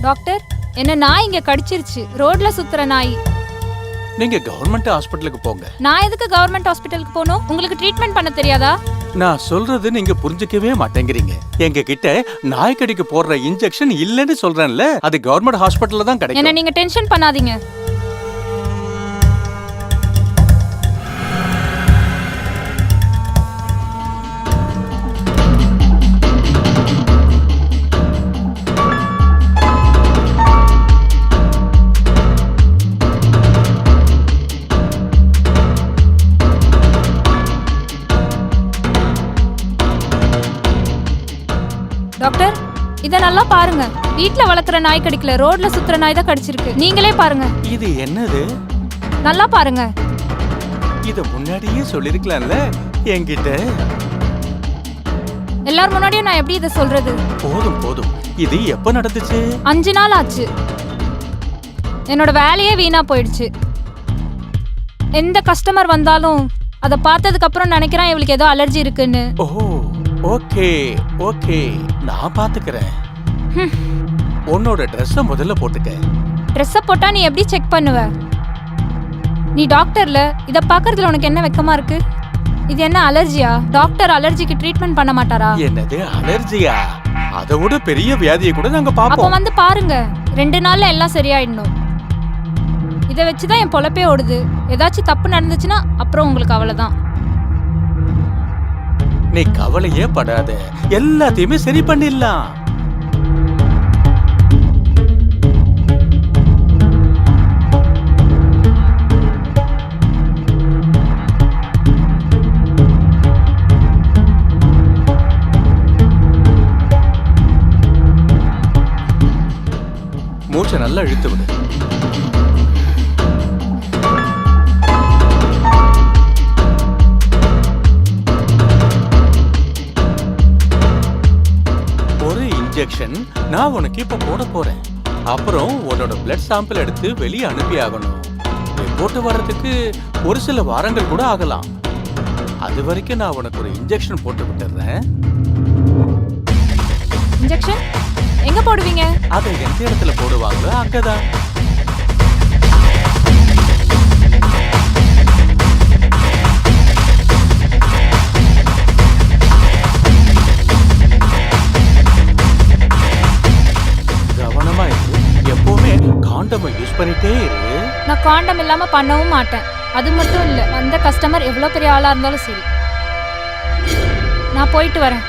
Doctor, என்ன நாய் இங்க கடிச்சிருச்சு. ரோட்ல சுத்துற நாய். நீங்க கவர்மெண்ட் ஹாஸ்பிட்டலுக்கு போங்க. நான் எதுக்கு கவர்மெண்ட் ஹாஸ்பிட்டலுக்கு போகணும்? உங்களுக்கு ட்ரீட்மெண்ட் பண்ண தெரியாதா? நான் சொல்றது நீங்க புரிஞ்சுக்கவே மாட்டேங்கிறீங்க. எங்க கிட்ட நாய்க்கடிக்கு போடுற இன்ஜெக்ஷன் இல்லன்னு சொல்றேன்ல, அது கவர்மெண்ட் ஹாஸ்பிட்டல்ல தான் கிடைக்கும். என்ன நீங்க டென்ஷன் பண்ணாதீங்க. டாக்டர், இத நல்லா பாருங்க. வீட்ல வளர்க்குற நாய் கடிக்கல, ரோட்ல சுத்துற நாய் தான் கடிச்சிருக்கு. நீங்களே பாருங்க. இது என்னது? நல்லா பாருங்க. இத முன்னாடியே சொல்லிருக்கலாம்ல என்கிட்ட. எல்லார் முன்னாடியும் நான் எப்படி இத சொல்றது? போதும் போதும். இது எப்ப நடந்துச்சு? 5 நாள் ஆச்சு. என்னோட வேலையே வீணா போயிடுச்சு. எந்த கஸ்டமர் வந்தாலும் அத பார்த்ததுக்கு அப்புறம் நினைக்கிறான் இவளுக்கு ஏதோ அலர்ஜி இருக்குன்னு. ஓ ஓகே ஓகே, நான் பாத்துக்கிறேன். உன்னோட ட்ரெஸ்ஸ முதல்ல போட்டுக்க. ட்ரெஸ்ஸ போட்டா நீ எப்படி செக் பண்ணுவ? நீ டாக்டர்ல, இத பாக்குறதுல உனக்கு என்ன வெக்கமா இருக்கு? இது என்ன அலர்ஜியா? டாக்டர் அலர்ஜிக்கு ட்ரீட்மெண்ட் பண்ண மாட்டாரா? என்னது அலர்ஜியா? அதை விட பெரிய வியாதியை கூட நாங்க அப்ப பாப்போம். வந்து பாருங்க, 2 நாள்ல எல்லாம் சரியாயிடணும். இத வச்சுதான் என் பொழப்பே ஓடுது. ஏதாச்சும் தப்பு நடந்துச்சுன்னா அப்புறம் உங்களுக்கு அவ்வளவுதான். நீ கவலையே படாத, எல்லாத்தையுமே சரி பண்ணிடலாம். மூச்சை நல்லா இழுத்து விடு. இன்ஜெக்ஷன் நான் உனக்கு இப்ப போட போறேன். அப்புறம் உன்னோட பிளட் சாம்பிள் எடுத்து வெளியே அனுப்பி ஆகணும். ரிப்போர்ட் வர்றதுக்கு ஒரு சில வாரங்கள் கூட ஆகலாம். அது வரைக்கும் நான் உனக்கு ஒரு இன்ஜெக்ஷன் போட்டு விட்டுறேன். இன்ஜெக்ஷன் எங்க போடுவீங்க? அதை எந்த இடத்துல போடுவாங்களோ அங்கதான். காண்டம் யூஸ் பண்ணிட்டே இரு. நான் காண்டம் இல்லாம பண்ணவும் மாட்டேன். அது மட்டும் இல்ல, அந்த கஸ்டமர் எவ்வளவு பெரிய ஆளா இருந்தாலும் சரி. நான் போயிட்டு வரேன்.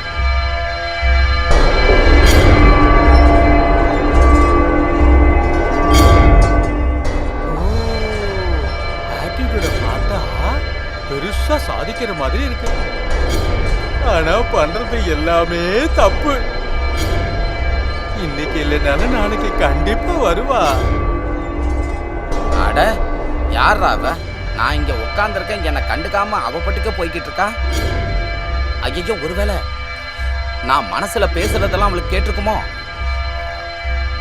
ஆட்டிட்யூட பார்த்தா பெருசா சாதிக்கிற மாதிரி இருக்கு. ஆனா பண்றது எல்லாமே தப்பு. இன்னைக்கு இல்லைனாலும் நாளைக்கு கண்டிப்பா வருவா. அட யாரா அவ? நான் இங்க உட்கார்ந்துருக்கேன், என்னை கண்டுக்காம அவ பட்டுக்க போய்கிட்டு இருக்கா. ஐயோ, ஒருவேளை நான் மனசுல பேசுறதெல்லாம் அவளுக்கு கேட்டிருக்குமோ?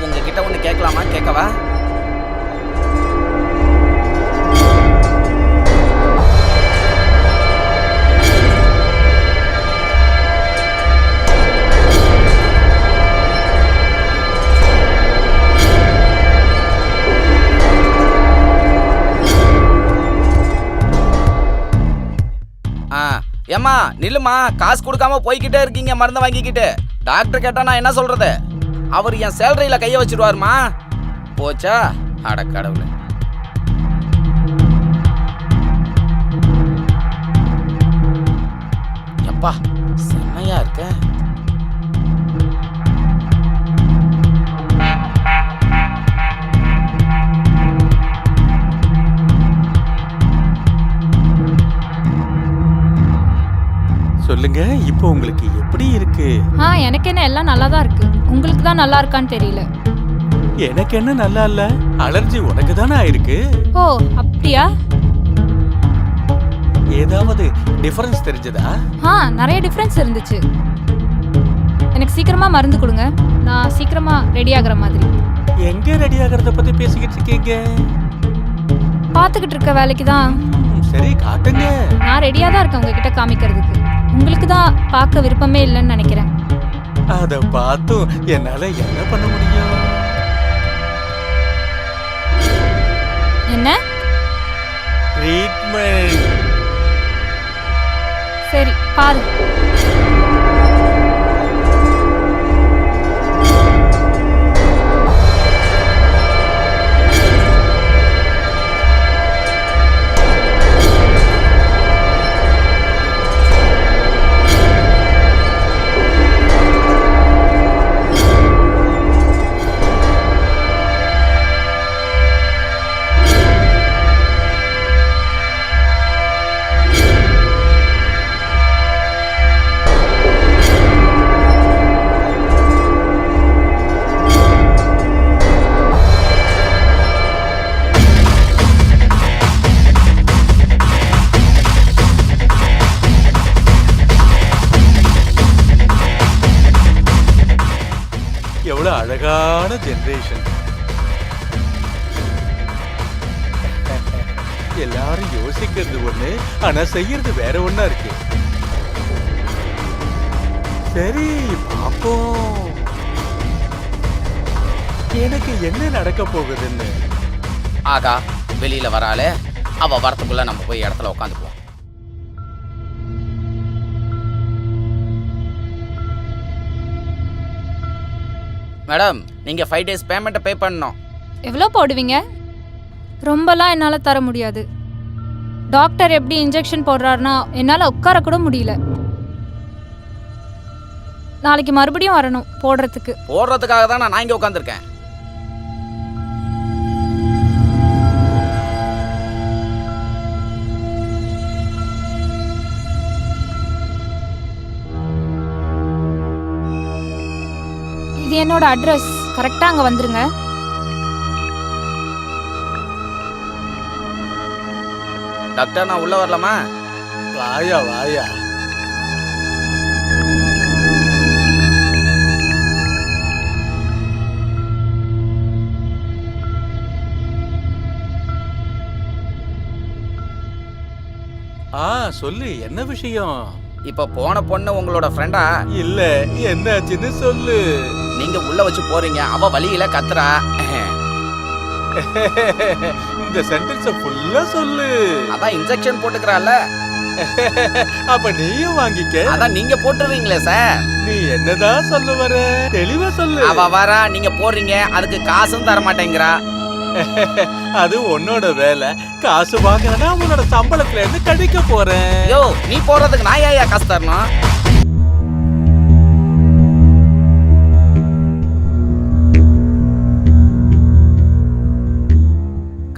உங்ககிட்ட ஒண்ணு கேட்கலாமா? கேட்கவா? ஏம்மா நில்லுமா, காசு கொடுக்காம போய்கிட்டே இருக்கீங்க மருந்து வாங்கிக்கிட்டு. டாக்டர் கேட்டா நான் என்ன சொல்றது? அவர் என் சேலரியில கைய வச்சிருவாருமா. போச்சா? அட கடவுளே. எப்பா செம்மையா இருக்க. சொல்லுங்க, இப்போ உங்களுக்கு எப்படி இருக்கு? எனக்கு என்ன எல்லாம் நல்லா தான் இருக்கு. உங்களுக்கு தான் நல்லா இருக்கான்னு தெரியல. எனக்கு என்ன நல்லா இல்ல, அலர்ஜி உனக்கு தானே ஆயிருக்கு. ஓ அப்படியா? ஏதாவது டிஃபரன்ஸ் தெரிஞ்சதா? நிறைய டிஃபரன்ஸ் இருந்துச்சு. எனக்கு சீக்கிரமா மருந்து கொடுங்க, நான் சீக்கிரமா ரெடி ஆகுற மாதிரி. எங்க ரெடி ஆகுறத பத்தி பேசிக்கிட்டு இருக்கீங்க? பாத்துக்கிட்டு இருக்க வேலைக்கு தான். சரி காட்டுங்க. நான் ரெடியா தான் இருக்கேன் உங்ககிட்ட காமிக்கிறதுக்கு. உங்களுக்கு தான் பார்க்க விருப்பமே இல்லைன்னு நினைக்கிறேன். அத பார்த்தும் என்னால என்ன பண்ண முடியும்? என்ன? ட்ரீட்மெண்ட். சரி பாரு. எவ்வளவு அழகான ஜெனரேஷன். எல்லாரும் யோசிக்கிறது ஒண்ணு, ஆனா செய்யறது வேற ஒண்ணா இருக்கு. சரி பாப்போம் எனக்கு என்ன நடக்க போகுதுன்னு. ஆகா, வெளியில வராளே, அவ வரத்துக்குள்ள நம்ம போய் இடத்துல உட்காந்துக்குவோம். மேடம், நீங்க 5 days பேமெண்ட்டை பே பண்ணணும். எவ்வளோ போடுவீங்க? ரொம்பலாம் என்னால் தர முடியாது. டாக்டர் எப்படி இன்ஜெக்ஷன் போடுறாருன்னா என்னால் உட்கார கூட முடியல. நாளைக்கு மறுபடியும் வரணும் போடுறதுக்கு. போடுறதுக்காக தான் நான் இங்கே உட்காந்துருக்கேன். இது என்னோட அட்ரஸ். கரெக்டாக அங்கே வந்துருங்க. டாக்டர், நான் உள்ள வரலாமா? வாயா வாயா. சொல்லு, என்ன விஷயம்? இப்ப போன பொண்ணு உங்களோட ஃப்ரெண்டா? இல்ல, என்னாச்சுன்னு சொல்லு. நீங்க உள்ள வச்சு போறீங்க, அவ வழியில கத்துறா. இந்த சென்டென்ஸ ஃபுல்லா சொல்லு. அதான் இன்ஜெக்ஷன் போட்டுக்கறால. அப்ப நீயும் வாங்கிக்க. அதான் நீங்க போட்டுறீங்களே சார். நீ என்னதான் சொல்ல வர? தெளிவா சொல்லு. அவ வரா, நீங்க போடுறீங்க, அதுக்கு காசும் தர மாட்டேங்கிறா. அது உன்னோட வேலை. காசு வாங்கினா உன்னோட சம்பளத்துல இருந்து கழிக்க போறேன். யோ, நீ போறதுக்கு நான் ஏன் காசு தரணும்?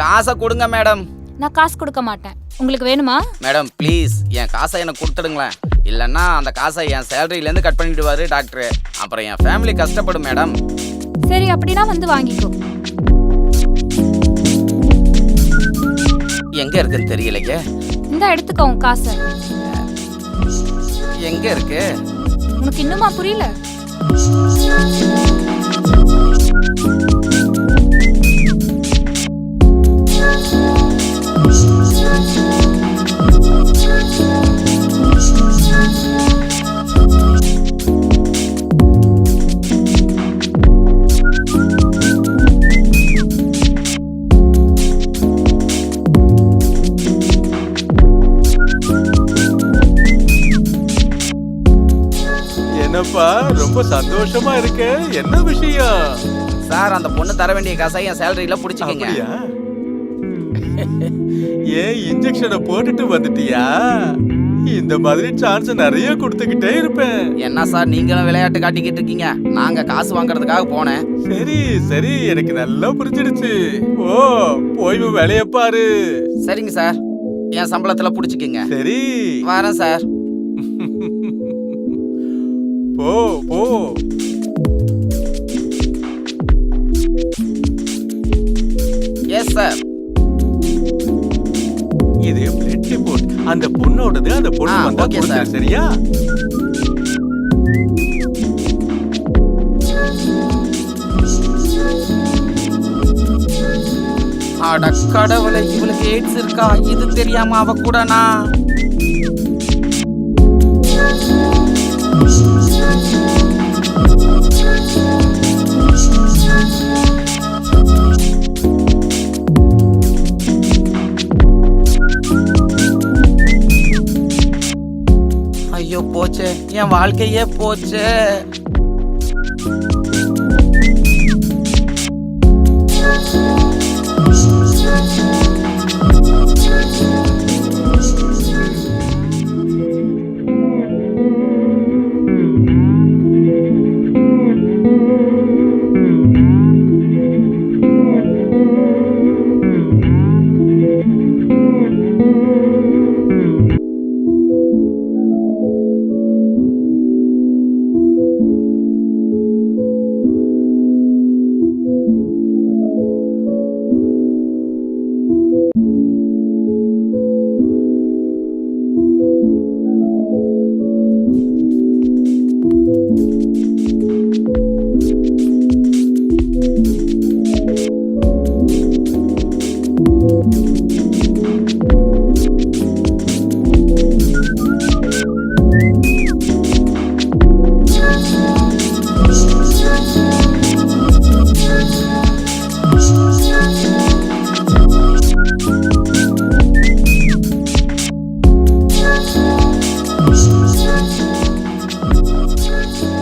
காசை கொடுங்க மேடம். நான் காசு கொடுக்க மாட்டேன். உங்களுக்கு வேணுமா? மேடம் ப்ளீஸ், என் காசை எனக்கு கொடுத்துடுங்களேன். இல்லைன்னா அந்த காசை என் சேலரியிலேருந்து கட் பண்ணிடுவாரு டாக்டரு. அப்புறம் என் ஃபேமிலி கஷ்டப்படும் மேடம். சரி, அப்படின்னா வந்து வாங்கிக்கோ. எங்க இருக்குன்னு தெரியலைங்க. இந்த எடுத்துக்கோ உன் காசை. எங்க இருக்கு? உனக்கு இன்னுமா புரியல? என்னப்பா ரொம்ப சந்தோஷமா இருக்க? என்ன விஷயம்? சார், அந்த பொண்ணு தர வேண்டிய காசை என் சேலரியில புடிச்சுக்கங்க. ஏன் இன்ஜெக்ஷனை போட்டுட்டு வந்துட்டியா? இந்த மாதிரி சான்ஸ் நிறைய கொடுத்துக்கிட்டே இருப்பேன். என்ன சார், நீங்களும் விளையாட்டு காட்டிக்கிட்டு இருக்கீங்க? நாங்க காசு வாங்குறதுக்காக போனேன். சரி சரி, எனக்கு நல்லா புரிஞ்சிடுச்சு. ஓ, போய் வேலைய பாரு. சரிங்க சார், என் சம்பளத்துல புடிச்சுக்கங்க. சரி, வரேன் சார். போ போ. Yes sir. இது பிளட் ரிப்போர்ட். அந்த பொண்ணோடது. அந்த பொண்ணு வந்தா ஓகே சார். சரியா? அட கடவுளே, இவளுக்கு எய்ட்ஸ் இருக்கா? இது தெரியாம அவ கூட நான். என் வாழ்க்கையே போச்சு.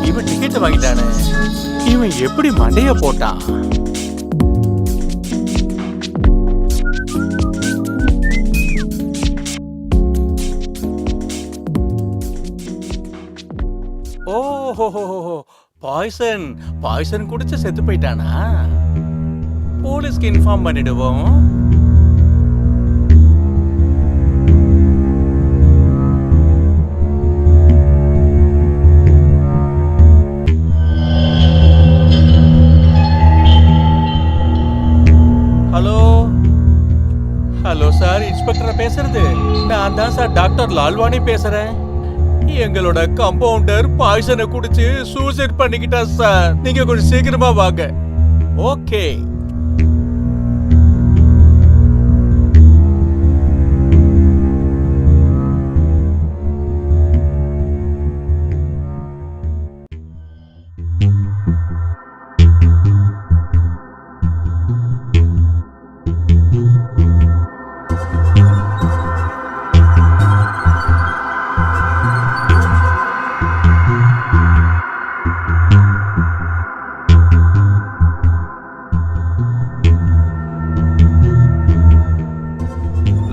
இவன் டிக்கெட் வாங்கிட்டானே, இவன் எப்படி மண்டைய போட்டான்? ஓஹோ, பாய்சன் பாய்சன் குடிச்சு செத்து போயிட்டானா? போலீஸ்க்கு இன்ஃபார்ம் பண்ணிடுவோம். ஹலோ ஹலோ சார், இன்ஸ்பெக்டர் பேசுறது நான் தான் சார், டாக்டர் லால்வானி பேசுறேன். எங்களோட கம்பவுண்டர் பாய்சனை குடிச்சு சூசைட் பண்ணிக்கிட்டா சார். நீங்க கொஞ்சம் சீக்கிரமா வாங்க. ஓகே.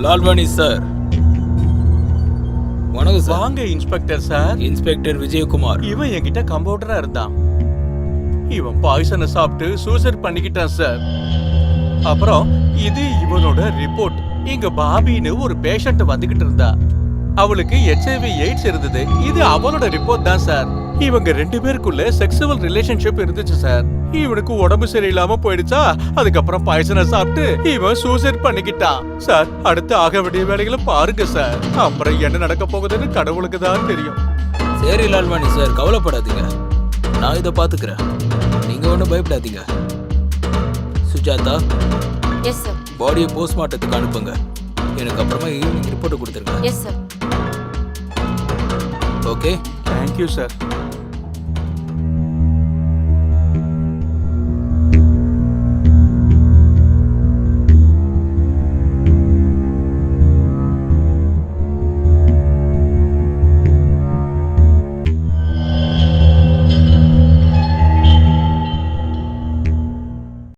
லால்வானி சார், வணக்கம் சார். வாங்க இன்ஸ்பெக்டர் சார். இன்ஸ்பெக்டர் விஜயகுமார். இவன் என்கிட்ட கம்பவுண்டரா இருந்தான். இவன் பாய்சனை சாப்பிட்டு சூசைட் பண்ணிக்கிட்டான் சார். அப்புறம் இது இவனோட ரிப்போர்ட். இங்க பாபின்னு ஒரு பேஷண்ட் வந்துகிட்டு இருந்தா. அவளுக்கு HIV எய்ட்ஸ் இருந்தது. இது அவளோட ரிப்போர்ட் தான் சார். இவங்க 2 பேருக்குள்ள செக்ஸுவல் ரிலேஷன்ஷிப் இருந்துச்சு சார். இவனுக்கு உடம்பு சரியில்லாம போயிடுச்சா, அதுக்கப்புறம் பாய்சனை சாப்பிட்டு இவன் சூசைட் பண்ணிக்கிட்டான் சார். அடுத்து ஆக வேண்டிய வேலைகளை பாருங்க சார். அப்புறம் என்ன நடக்க போகுதுன்னு கடவுளுக்கு தான் தெரியும். சரி லால்வானி சார், கவலைப்படாதீங்க, நான் இதை பாத்துக்கிறேன். நீங்க ஒன்றும் பயப்படாதீங்க. Sujatha, yes sir. பாடியை போஸ்ட்மார்ட்டத்துக்கு அனுப்புங்க. எனக்கு அப்புறமா ஈவினிங் ரிப்போர்ட் கொடுத்துருங்க. Yes sir. Okay. Thank you sir.